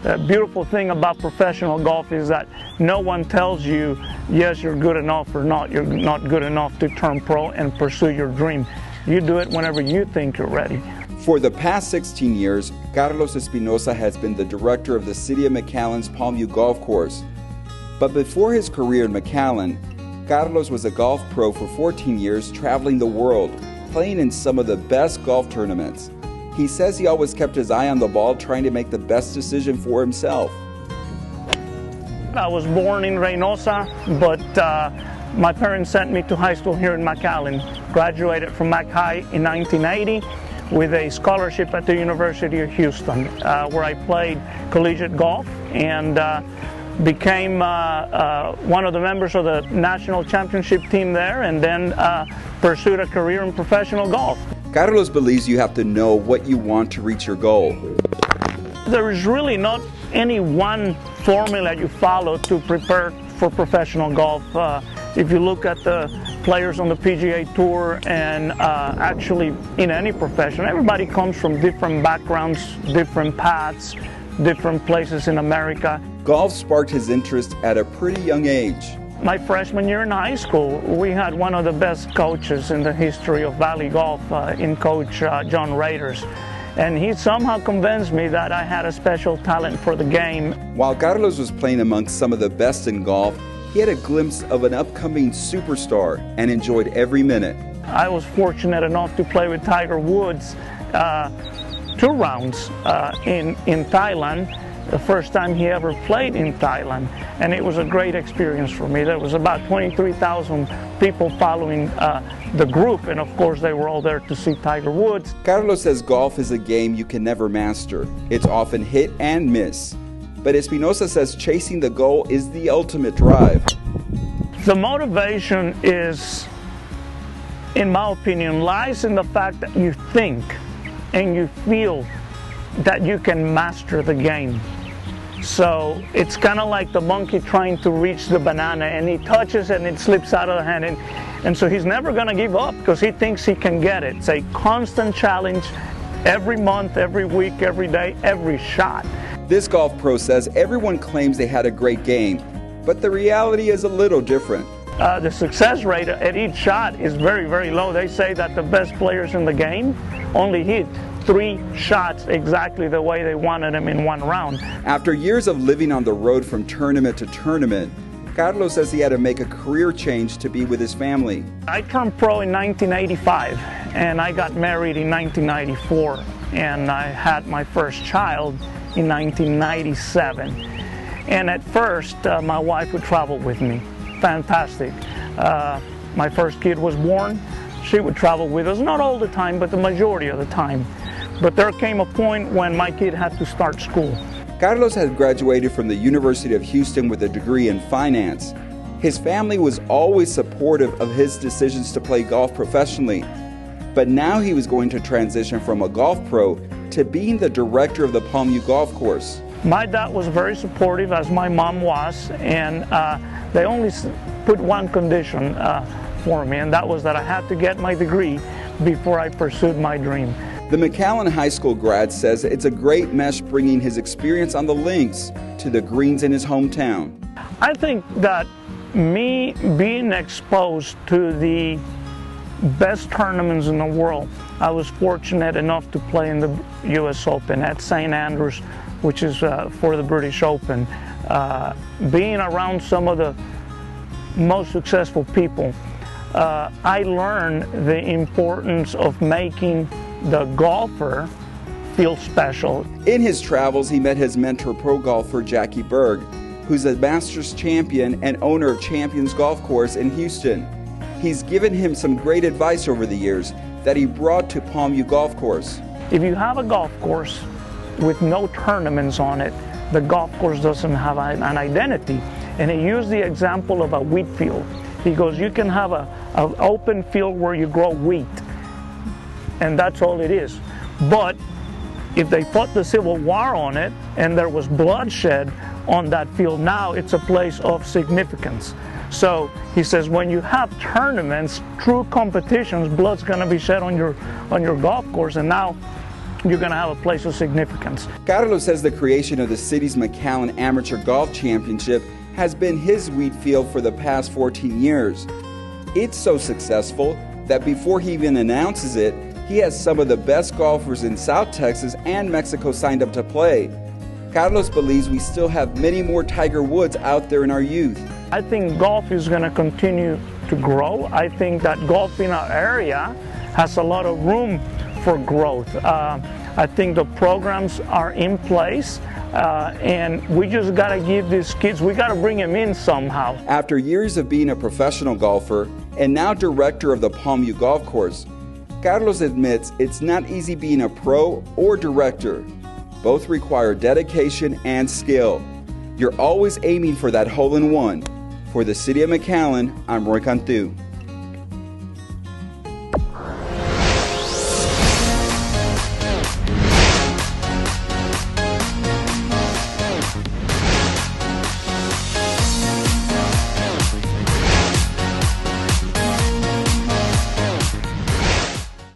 The beautiful thing about professional golf is that no one tells you, yes, you're good enough or not. You're not good enough to turn pro and pursue your dream. You do it whenever you think you're ready. For the past 16 years, Carlos Espinosa has been the director of the City of McAllen's Palmview Golf Course. But before his career in McAllen, Carlos was a golf pro for 14 years, traveling the world, playing in some of the best golf tournaments. He says he always kept his eye on the ball, trying to make the best decision for himself. I was born in Reynosa, but my parents sent me to high school here in McAllen. Graduated from Mac High in 1980 with a scholarship at the University of Houston, where I played collegiate golf and became one of the members of the national championship team there, and then pursued a career in professional golf. Carlos believes you have to know what you want to reach your goal. There is really not any one formula you follow to prepare for professional golf. If you look at the players on the PGA Tour and actually in any profession, everybody comes from different backgrounds, different paths, different places in America. Golf sparked his interest at a pretty young age. My freshman year in high school, we had one of the best coaches in the history of Valley Golf, in Coach John Raiders. And he somehow convinced me that I had a special talent for the game. While Carlos was playing amongst some of the best in golf, he had a glimpse of an upcoming superstar and enjoyed every minute. I was fortunate enough to play with Tiger Woods 2 rounds in Thailand, the first time he ever played in Thailand, and it was a great experience for me. There was about 23,000 people following the group, and of course they were all there to see Tiger Woods. Carlos says golf is a game you can never master. It's often hit and miss. But Espinosa says chasing the goal is the ultimate drive. The motivation is, in my opinion, lies in the fact that you think and you feel that you can master the game. So it's kind of like the monkey trying to reach the banana, and he touches it and it slips out of the hand, and so he's never going to give up because he thinks he can get it. It's a constant challenge every month, every week, every day, every shot. This golf pro says everyone claims they had a great game, but the reality is a little different. The success rate at each shot is very, very low. They say that the best players in the game only hit 3 shots exactly the way they wanted them in 1 round. After years of living on the road from tournament to tournament, Carlos says he had to make a career change to be with his family. I turned pro in 1985, and I got married in 1994, and I had my first child in 1997. And at first, my wife would travel with me. Fantastic. My first kid was born. She would travel with us, not all the time, but the majority of the time. But there came a point when my kid had to start school. Carlos had graduated from the University of Houston with a degree in finance. His family was always supportive of his decisions to play golf professionally. But now he was going to transition from a golf pro to being the director of the Palmview Golf Course. My dad was very supportive, as my mom was, and they only put one condition for me, and that was that I had to get my degree before I pursued my dream. The McAllen High School grad says it's a great mesh, bringing his experience on the links to the greens in his hometown. I think that me being exposed to the best tournaments in the world, I was fortunate enough to play in the U.S. Open at St. Andrews, which is for the British Open. Being around some of the most successful people, I learned the importance of making the golfer feel special. In his travels, he met his mentor, pro golfer Jackie Berg, who's a Masters champion and owner of Champions Golf Course in Houston. He's given him some great advice over the years that he brought to Palmview Golf Course. If you have a golf course with no tournaments on it, the golf course doesn't have an identity. And he used the example of a wheat field. He goes, you can have an open field where you grow wheat, and that's all it is. But if they fought the Civil War on it and there was bloodshed on that field, now it's a place of significance. So he says, when you have tournaments, true competitions, blood's going to be shed on your golf course, and now you're going to have a place of significance. Carlos says the creation of the city's McAllen Amateur Golf Championship has been his wheat field for the past 14 years. It's so successful that before he even announces it, he has some of the best golfers in South Texas and Mexico signed up to play. Carlos believes we still have many more Tiger Woods out there in our youth. I think golf is going to continue to grow. I think that golf in our area has a lot of room for growth. I think the programs are in place, and we just got to give these kids, we got to bring them in somehow. After years of being a professional golfer and now director of the Palmview Golf Course, Carlos admits it's not easy being a pro or director. Both require dedication and skill. You're always aiming for that hole-in-one. For the City of McAllen, I'm Roy Cantu.